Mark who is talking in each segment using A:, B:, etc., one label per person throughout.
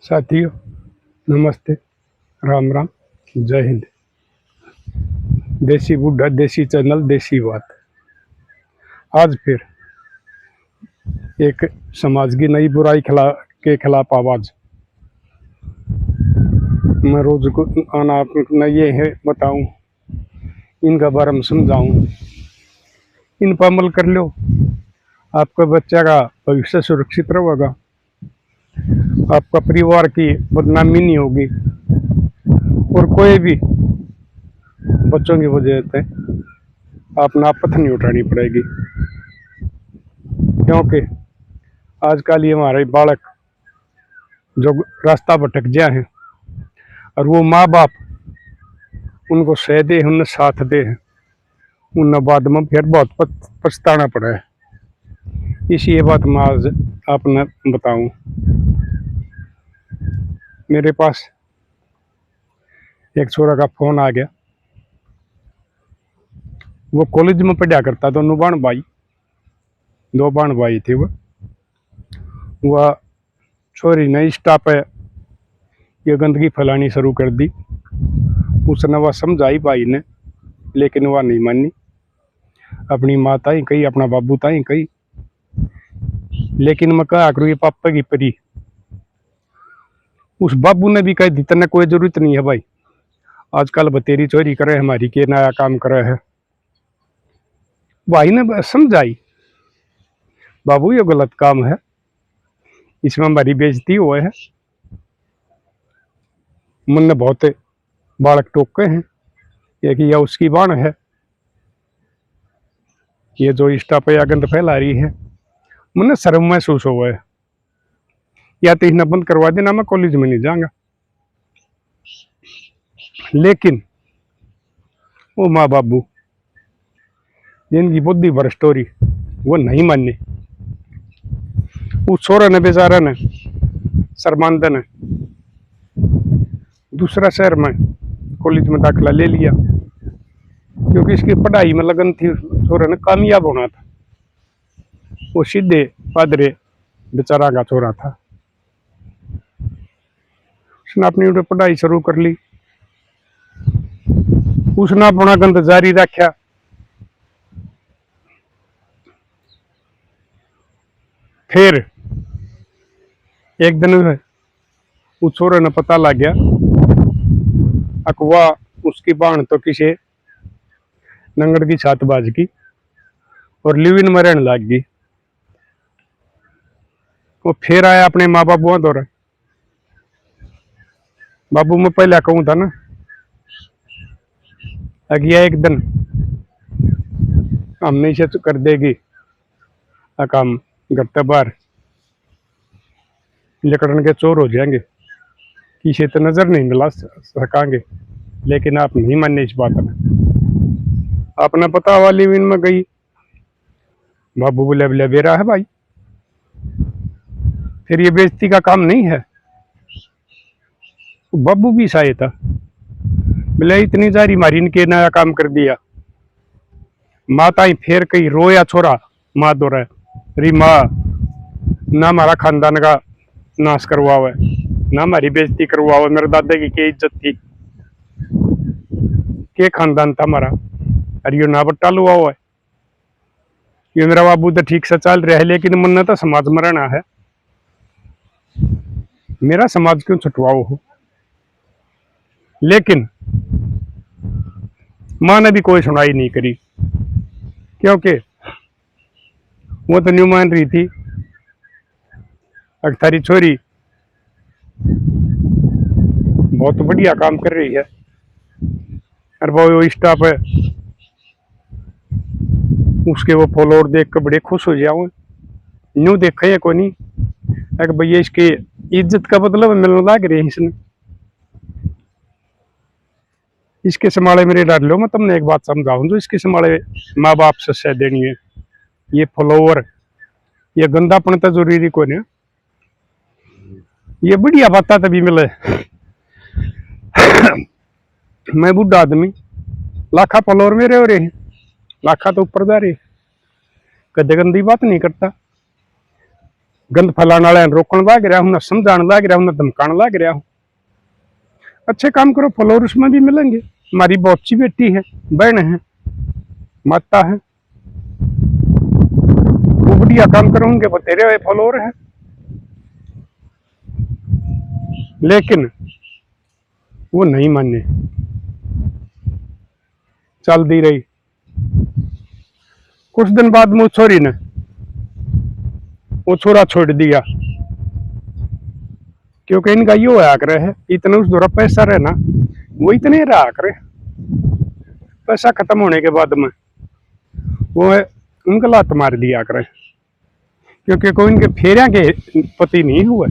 A: साथियों, नमस्ते, राम राम, जय हिंद। देसी बुड्ढा, देसी चैनल, देसी बात। आज फिर एक समाज की नई बुराई के खिलाफ आवाज। मैं रोज को आना अपना ये है बताऊं, इनका बारे में समझाऊं, इन पर अमल कर लो, आपका बच्चा का भविष्य सुरक्षित रहेगा, आपका परिवार की बदनामी नहीं होगी और कोई भी बच्चों की वजह से अपना पथ नहीं उठानी पड़ेगी। क्योंकि आजकल ये हमारे बालक जो रास्ता भटक गया है और वो माँ बाप उनको सह दे, उन्हें साथ दे, उन्हें बाद में फिर बहुत पछताना पड़ा है। इसी ये बात मैं आज आपने बताऊं। मेरे पास एक छोरा का फोन आ गया। वो कॉलेज में पढ़ा करता था, दो बाण भाई थे। वह छोरी ने इंस्टा पे ये गंदगी फैलानी शुरू कर दी। उसने वह समझाई भाई ने, लेकिन वह नहीं मानी। अपनी माँ ताई कही, अपना बाबू ताई कही, लेकिन मैं कहा करूँ ये पापा की परी। उस बाबू ने भी कह दी तेने कोई जरूरत नहीं है भाई, आजकल बतेरी चोरी करे हमारी के नया काम करे है। भाई ने समझाई, बाबू ये गलत काम है, इसमें हमारी बेइज्जती हुआ है। मन ने बहुत बालक टोके हैं, एक यह उसकी बाण है, ये जो इंस्टा पे गंद फैला रही है। मन शर्म महसूस हुआ है, या तो इन्हें बंद करवा देना, मैं कॉलेज में नहीं जाऊंगा। लेकिन वो माँ बाबू जिनकी बुद्धि भ्रष्ट हो रही, वो नहीं माने। उस छोरा ने बेचारा ने शर्मांदा ने दूसरा शहर में कॉलेज में दाखिला ले लिया, क्योंकि इसकी पढ़ाई में लगन थी। छोरा ने कामयाब होना था। वो सीधे पादरे बेचारा का छोरा था। उसने अपनी पढ़ाई शुरू कर ली, उसने अपना गंद जारी रखा। फिर एक दिन उस छोरे ने पता लग गया अकवा उसकी बाण तो किसी नंगड़ की छात बाज की और लिविन में रहने लग गई। वो फिर आया अपने माँ बाबू दौरा। बाबू मैं पहले कहूँ था ना, अगिया एक दिन हमने इसे तो कर देगी काम, घर से बाहर लकड़न के चोर हो जाएंगे, किसी तो नजर नहीं मिला सकांगे। लेकिन आप नहीं मानने इस बात में। आपने पता वाली विन में गई, बाबू बोले बोले बेरा है भाई, फिर ये बेइज्जती का काम नहीं है। बाबू भी सही था, बोले इतनी जारी मारी इनके नया काम कर दिया। माता ही फिर कही रोया छोरा, माँ दो रहे री माँ ना हमारा खानदान का नाश करवावे, ना हमारी बेइज्जती करवावे। मेरे दादा की क्या इज्जत थी, के खानदान था हमारा, और यो ना बट्टा लुआ हुआ है। ये मेरा बाबू तो ठीक से चल रहा है, लेकिन मन तो समाज में रहना है। मेरा समाज क्यों छुटवाओ हो। लेकिन माँ ने भी कोई सुनाई नहीं करी, क्योंकि वो तो न्यू मान रही थी थारी छोरी बहुत बढ़िया काम कर रही है, और वो इंस्टा पे उसके वो फॉलोअर देख कर बड़े खुश हो जाओ। न्यू देखा है कोई नहीं, अगर भैया इसके इज्जत का मतलब मिलने लग रही है। इसके संभाले मेरे डाल लो, मैं तुमने एक बात समझाऊं जो इसके संभाले माँ बाप से सह देनी है। ये फॉलोअर, ये गंदापन तो जरूरी को नहीं, ये बढ़िया बात तभी मिले। मैं बुढ़ा आदमी, लाखा फॉलोअर मेरे हो रहे हैं, लाखा तो ऊपर जा रहे, कदे गंदी बात नहीं करता। गंद फैलाने वाले रोकने लग रहा हूँ, ना समझाने लग रहा हूँ, ना धमकाने लग रहा हूँ। अच्छे काम करो, फलोर उसमें भी मिलेंगे। हमारी बहुत अच्छी बेटी है, बहन है, माता है, वो बढ़िया काम करोगे वो तेरे हुए फलोर है। लेकिन वो नहीं माने, चल दी रही। कुछ दिन बाद मुझ छोरी ने वो छोरा छोड़ दिया, क्योंकि इनका ये होया करे है, इतना उस दौरा पैसा रहे ना, वो इतने रहा करे। पैसा खत्म होने के बाद में वो उनका लात मार दिया करे, क्योंकि कोई इनके फेरिया के पति नहीं हुए।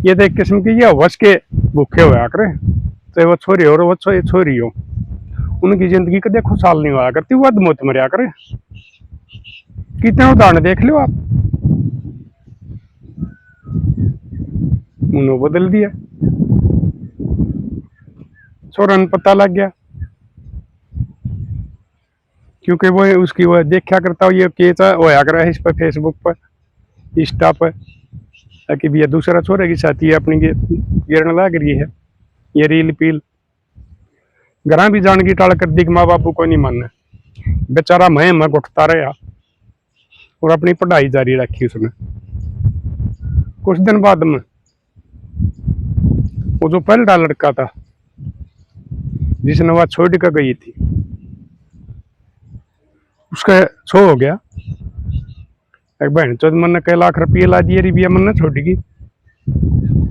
A: ये तो एक किस्म की ये हवस के भूखे होया करे, चाहे वो छोरी हो वो छोरी हो, उनकी जिंदगी कदे खुशहाल नहीं हुआ करती, वो अधमौत मरिया करे। कितने उदाहरण देख लो आप, उन्होंने बदल दिया। छोरा ने पता लग गया, क्योंकि वो उसकी वो देखा करता ये केस होया करा है इस पर, फेसबुक पर, इंस्टा पर, कि भैया दूसरा छोरे की साथी है अपनी गिरने लग रही है, ये रील पील। घर भी जान की टाल कर दी, माँ बापू को नहीं मानना, बेचारा मैं उठता रहा और अपनी पढ़ाई जारी रखी उसने। कुछ दिन बाद में वो जो पहला लड़का था जिसने वह छोड़ कर गई थी, उसका छो हो गया। एक बहन चौथ मन ने कई लाख रुपये ला दिए, रिबिया मन ने छोड़ेगी,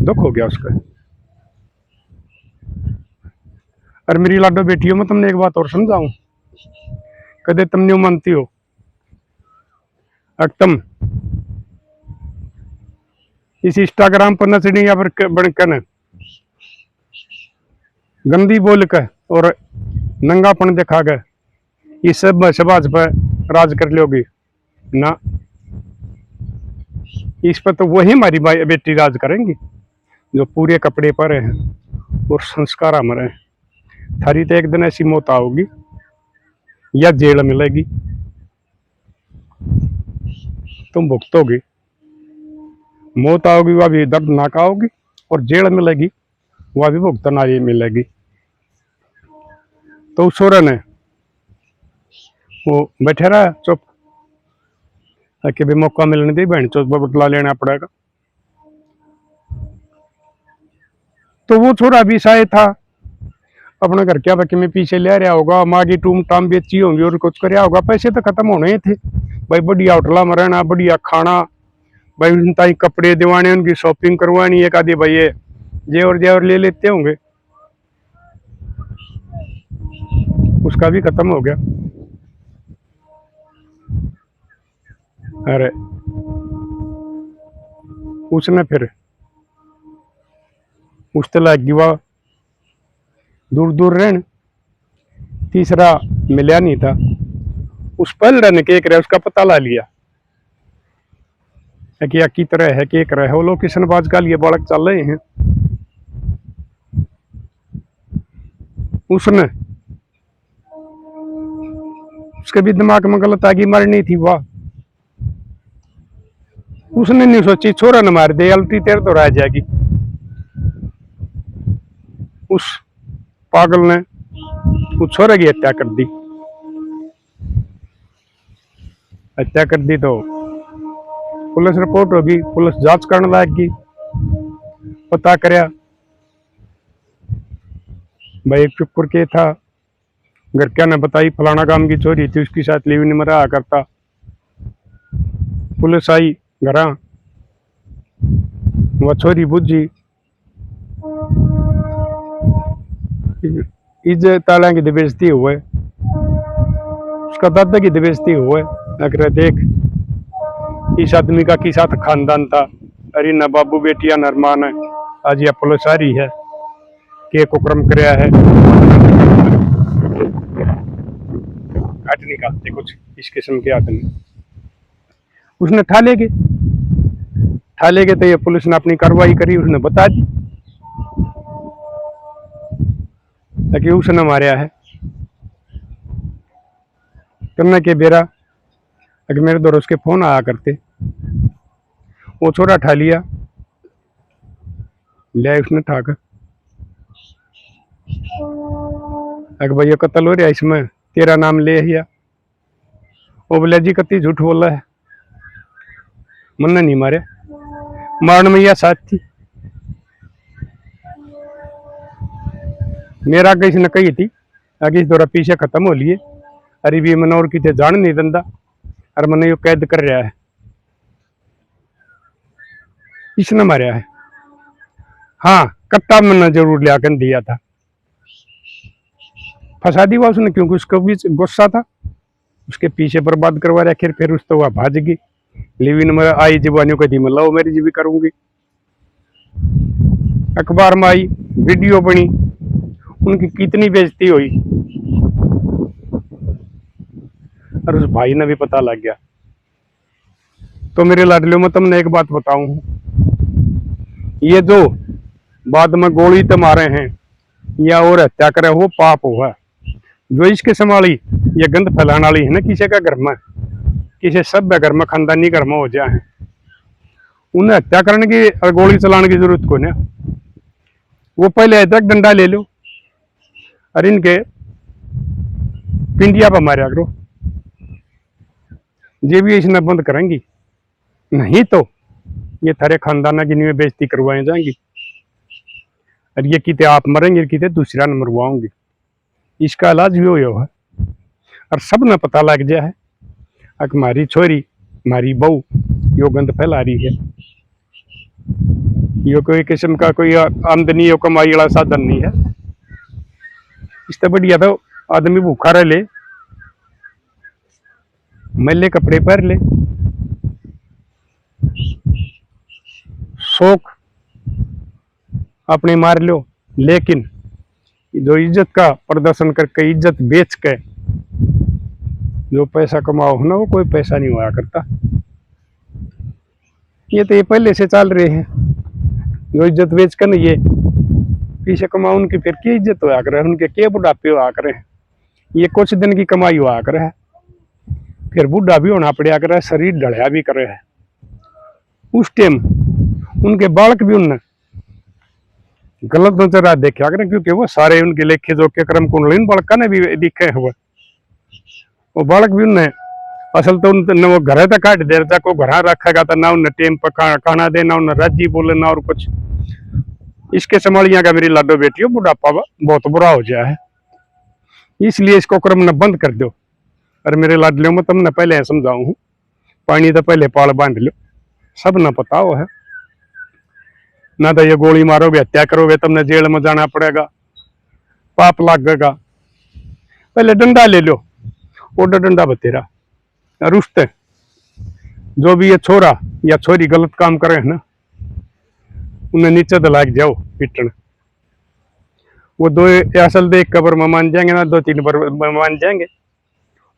A: दुख हो गया उसका। और मेरी लाडो बेटियों में तुमने एक बात और समझाऊं, कदे तुम नहीं मानती हो, तुम इस इंस्टाग्राम पर नचनी या फिर बनकर गंदी बोल कर और नंगापन दिखा कर इस सब समाज पर राज कर लोगी ना। इस पर तो वही हमारी बेटी राज करेंगी जो पूरे कपड़े पर हैं और संस्कार हमारे हैं। थारी तो एक दिन ऐसी मौत आओगी या जेल मिलेगी, तुम भुगतोगी। मौत आओगी वह भी दर्दनाक आओगी, और जेल मिलेगी वह भी भुगतना मिलेगी। तो उस छोरे ने वो बैठे रहा चुप, कि भी मौका मिलने दी, बहन चौथ बदला लेना पड़ेगा। तो वो छोरा भी शायद था अपने घर क्या बाकी में पीछे ले रहा होगा, माँ की टूम टाम बेची होंगी और कुछ कर होगा, पैसे तो खत्म होने ही थे भाई। बढ़िया होटला में रहना, बढ़िया खाना भाई, उनका ही कपड़े दिवाने, उनकी शॉपिंग करवानी, एक आधी भाई ये जेवर ले लेते होंगे, उसका भी खत्म हो गया। अरे उसने फिर उस तरह गिवा दूर दूर रहने, तीसरा मिला नहीं था। उस पहले ने केक रहा उसका पता ला लिया है कि की तरह है केक रहा है, वो लोग किशनबाज का लिए बालक चल रहे हैं। उसने उसके भी दिमाग में गलत आगे मरनी थी, वाह उसने नहीं सोची छोरा न मार दे, अल्टी तेर तो रह जाएगी। उस पागल ने उस छोरे की हत्या कर दी। हत्या कर दी तो पुलिस रिपोर्ट होगी, पुलिस जांच करने लायक, पता करया भाई एक चुप के था, घर क्या ने बताई फलाना काम की चोरी थी, उसके साथ लिव में रहा करता। पुलिस आई घर, वह छोरी बुझी, इज्जत ताला की बेइज्जती हुए, उसका दादा की बेइज्जती हुए। अगर देख इस आदमी का किस साथ खानदान था, अरे न बाबू बेटिया नरमान है, आज यह पुलिस आ रही है के कुक्रम कराया है, काट निकालते कुछ इस किस्म के आदमी। उसने ठालेगे तो ये पुलिस ने अपनी कार्रवाई करी, उसने बता दी कि उसने मारा है। करने के बेरा अगर मेरे दौर उसके फोन आया करते वो छोरा ठा लिया, ले उसने ठाकर अगर भैया कत्ल हो रहा इसमें, तेरा नाम ले लिया। वो बोले जी कत्ती झूठ बोला है, मन्ना नहीं मारे, मारने में यह साथ थी। मेरा किसी ने कही थी आगे थोड़ा पीछे खत्म हो लिए, अरे भी मैंने और कितने जान नहीं दंदा, और मैंने यो कैद कर रहा है, इसने मारा है। हाँ कट्टा मैंने जरूर लिया कर दिया था, फंसा दिया उसने, क्योंकि उसको भी गुस्सा था, उसके पीछे बर्बाद करवा रहा। फिर उस तो वह भाज गई, लेकिन मैं आई जवानियों का दी मैं लव मैरिज भी करूंगी। अखबार में आई, वीडियो बनी, उनकी कितनी बेइज्जती हुई, और उस भाई ने भी पता लग गया। तो मेरे लाडलियों में तुमने एक बात बताऊं, ये जो बाद में गोली तो मारे हैं या और हत्या करे वो पाप हुआ। जो इसके संभाली ये गंद फैलाने वाली है ना किसी का घर में, किसी सभ्य घर में, खानदानी घर में हो जाए हैं, उन्हें हत्या करने की और गोली चलाने की जरूरत को ना। वो पहले तक डंडा ले लो और इनके पिंडिया पर मारा करो, ये भी इसने बंद करेंगी, नहीं तो ये थारे खानदाना की नहीं बेइज्जती करवाई जाएंगी, और ये किते आप मरेंगे किते दूसरा न मरवाओगे। इसका इलाज भी हो है, और सब ने पता लग जाए है कि हमारी छोरी हमारी बहू यो गंद फैला रही है, यो कोई किस्म का कोई आमदनी यो कमाई वाला साधन नहीं है। इससे बढ़िया तो आदमी भूखा रह ले, मैले कपड़े पहन ले, शौक अपने मार लो, लेकिन जो इज्जत का प्रदर्शन करके इज्जत बेच के जो पैसा कमाओ ना, वो कोई पैसा नहीं हुआ करता। ये तो ये पहले से चल रहे हैं, जो इज्जत बेच कर ये पीछे कमाओ, उनकी फिर क्या इज्जत हुआ करे, उनके क्या बुढ़ापे हुआ करे, ये कुछ दिन की कमाई हुआ करे है, फिर बुढ़ा भी होना पड़ा करे, शरीर ढलया भी करे है। उस टाइम उनके बालक भी उनने गलत नजर आ देखा करें, क्योंकि वो सारे उनके लेखे जो के क्रम कुंडलीन बालक ने भी दिखे हुए, वो बालक भी उनने असल तो उन वो घर तक काट देर तक वो घर रखेगा तो ना उन्हें टेम पर खाना दे, ना उन्हें राजी बोले, ना और कुछ। इसके संभालिया का मेरी लाडो बेटियों बुढ़ापा बहुत बुरा हो जाए है, इसलिए इसको क्रम न बंद कर दो। और मेरे लाडलियों में तुमने पहले समझाऊं, पानी तो पहले पाल बांध लो, सब न पता हो है ना, तो ये गोली मारोगे हत्या करोगे तुमने जेल में जाना पड़ेगा, पाप लगेगा। पहले डंडा ले लो, ओडा डंडा बतेरा, और उसते जो भी ये छोरा या छोरी गलत काम करे है ना, उन्हें नीचे दलाग जाओ पिटन। वो दो असल देख कबर में मान जाएंगे ना, 2-3 बार मान जाएंगे,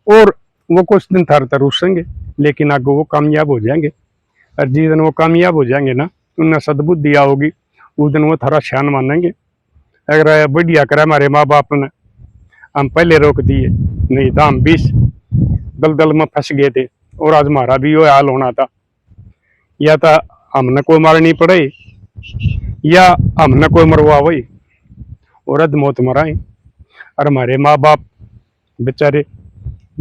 A: और वो कुछ दिन थर थर रुसेंगे, लेकिन आगे वो कामयाब हो जाएंगे। और जिस दिन वो कामयाब हो जाएंगे ना, उन्हें सद्बुद्धि होगी, उस दिन वो थारा शान मानेंगे। अगर बढ़िया करे हमारे माँ बाप ने हम पहले रोक दिए, नहीं तो हम 20 दलदल में फंस गए थे, और आज हमारा भी वो हाल होना था, या तो हमने कोई मारनी पड़े या हमने कोई मरवा वही और अध मौत मराए। और हमारे माँ बाप बेचारे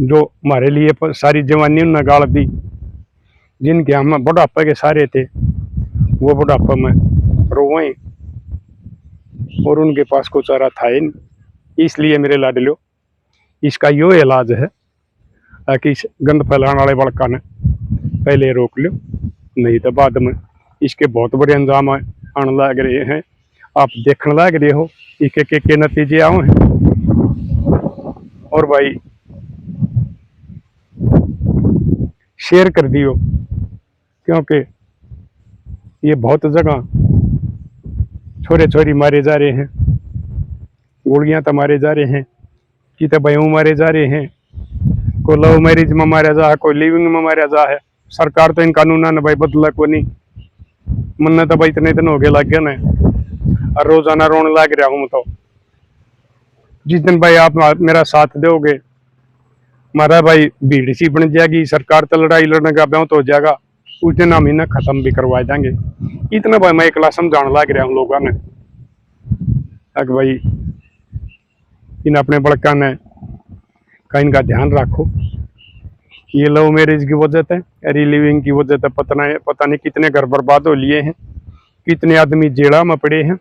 A: जो हमारे लिए सारी जवानी उन्होंने गाड़ दी, जिनके हम बुढ़ापे के सारे थे, वो बुढ़ापे में रोए और उनके पास कुछ चारा था ही नहीं। इसलिए मेरे लाडलो इसका यो इलाज है कि इस गंद फैलाने वाले बड़का ने पहले रोक लो, नहीं तो बाद में इसके बहुत बड़े अंजाम आने लग रहे हैं। आप देखने लग रहे हो एक एक के नतीजे आओ हैं। और भाई शेयर कर दियो, क्योंकि ये बहुत जगह छोरे छोरी मारे जा रहे हैं, गोलियां तो मारे जा रहे हैं, कि तो भाई मारे जा रहे हैं, कोई लव मैरिज में मारा जा है, कोई लिविंग में मारा जा है। सरकार तो इन कानून ने भाई बदला को नहीं, मन तो भाई इतने दिन हो गए लग गए ना, और रोजाना रोने लग रहा हूँ। तो जिस दिन भाई आप मेरा साथ दोगे, हमारा भाई भीड़ सी बन जाएगी, सरकार तो लड़ाई लड़ने का ब्याह तो हो जाएगा, उस दिन हम इन्हें खत्म भी करवा देंगे। इतना भाई मैं एकला समझाने लग रहा हूँ लोगों ने कि भाई इन अपने बड़का ने का इनका ध्यान रखो। ये लव मैरिज की वजह से, रिलीविंग की वजह से पता नहीं कितने घर बर्बाद हो लिए हैं, कितने आदमी जेड़ा में पड़े हैं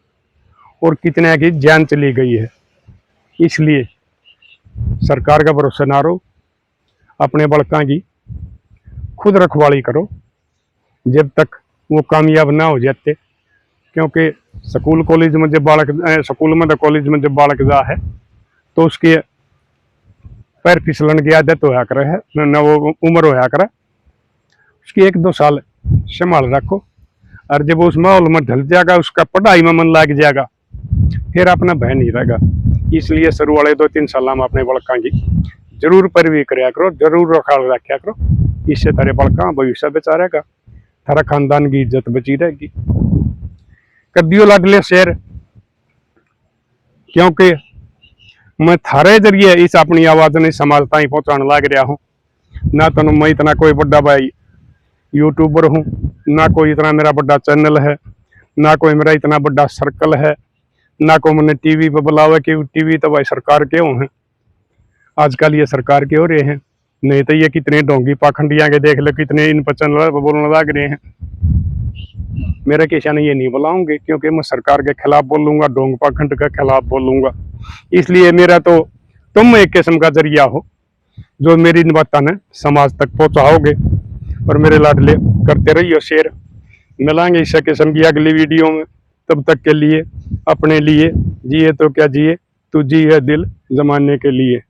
A: और कितने की जान चली गई है। इसलिए सरकार का भरोसा ना रहो, अपने बड़का की खुद रखवाली करो जब तक वो कामयाब ना हो जाते। क्योंकि स्कूल कॉलेज में जब बालक स्कूल में तो कॉलेज में जब बालक जा है तो उसके पैर फिसलन की आदत होया करे है, न वो उम्र होया करे, उसकी 1-2 साल संभाल रखो। और जब उस माहौल में ढल जाएगा, उसका पढ़ाई में मन लग जाएगा, फिर अपना भय नहीं रहेगा। इसलिए शुरू वाले 2-3 साल में अपने बड़का की जरूर परवी कराया करो, जरूर रखाल रखा करो। इससे तेरे बड़का भविष्य बचा रहेगा, थारा खानदान की इज्जत बची रहेगी। कदियो लाडले शेर, क्योंकि मैं थारे जरिए इस अपनी आवाज ने समाज ताई पहुंचाने लग रहा हूँ। ना तो मैं इतना कोई बड़ा भाई यूट्यूबर हूँ, ना कोई इतना मेरा बड़ा चैनल है, ना कोई मेरा इतना बड़ा सर्कल है, ना कोई मैंने टीवी पे बुलावा कि टीवी तो भाई सरकार के हो हैं। आजकल ये सरकार के हो रहे हैं, नहीं तो ये कितने ढोंगी पाखंडिया के देख लो, कितने इन पर चैनल बोलने लग रहे हैं। मेरे किसान ये नहीं बुलाऊंगे, क्योंकि मैं सरकार के खिलाफ बोलूंगा, ढोंग पाखंड के खिलाफ बोलूंगा। इसलिए मेरा तो तुम एक किस्म का जरिया हो जो मेरी इन बातों ने समाज तक पहुंचाओगे। और मेरे लाडले करते रहिए शेयर। मिलांगे इस किस्म की अगली वीडियो में। तब तक के लिए अपने लिए जिए तो क्या जिए, तू जी है दिल जमाने के लिए।